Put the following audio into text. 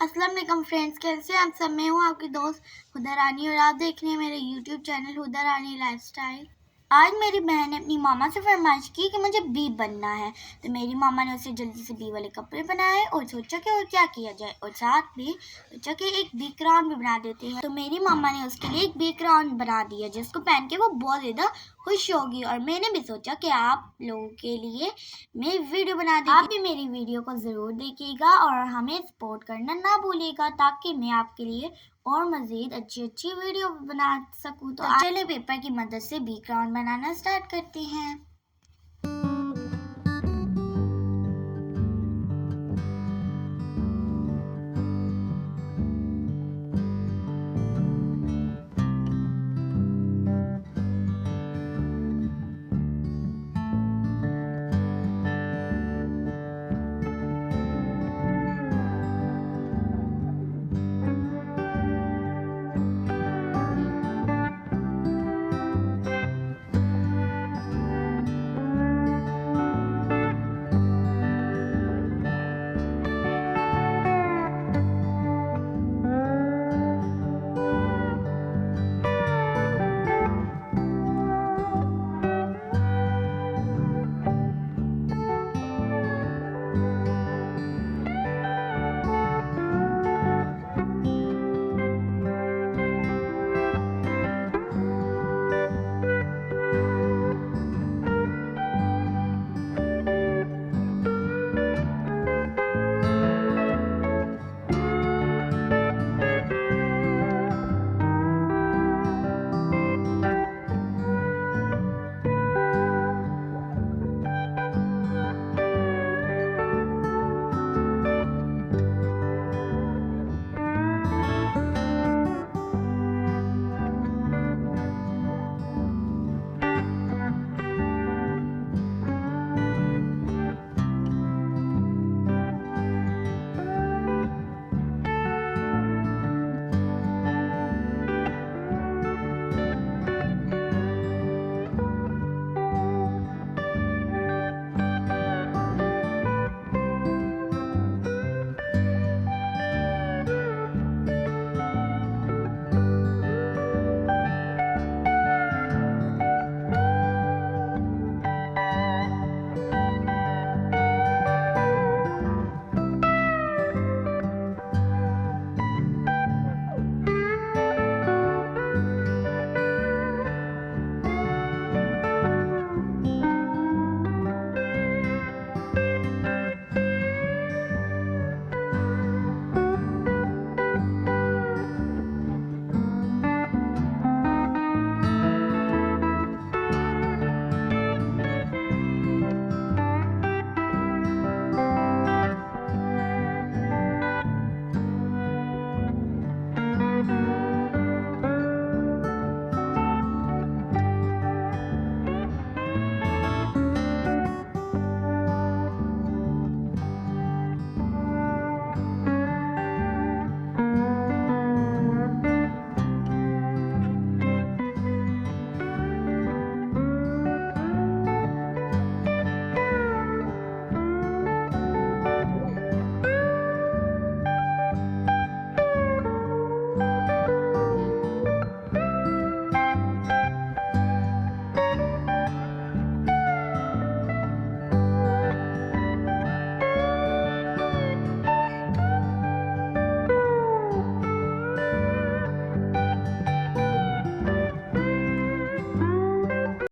अस्सलाम वालेकुम फ्रेंड्स, कैसे आप सब। मैं हूँ आपकी दोस्त हुदारानी और आप देख रहे हैं मेरे यूट्यूब चैनल हुदारानी लाइफस्टाइल। आज मेरी बहन ने अपनी मामा से फरमाइश की कि मुझे बी बनना है, तो मेरी मामा ने उसे जल्दी से बी वाले कपड़े बनाए और सोचा कि और क्या किया जाए, और साथ में सोचा कि एक बी क्राउन भी बना देते हैं। तो मेरी मामा ने उसके लिए एक बी क्राउन बना दिया जिसको पहन के वो बहुत ज़्यादा खुश होगी। और मैंने भी सोचा कि आप लोगों के लिए मैं वीडियो बना दी। आप भी मेरी वीडियो को ज़रूर देखिएगा और हमें सपोर्ट करना ना भूलिएगा ताकि मैं आपके लिए और मज़ीद अच्छी वीडियो बना सकूँ। तो चलिए पेपर की मदद से बी क्राउन बनाना स्टार्ट करते हैं।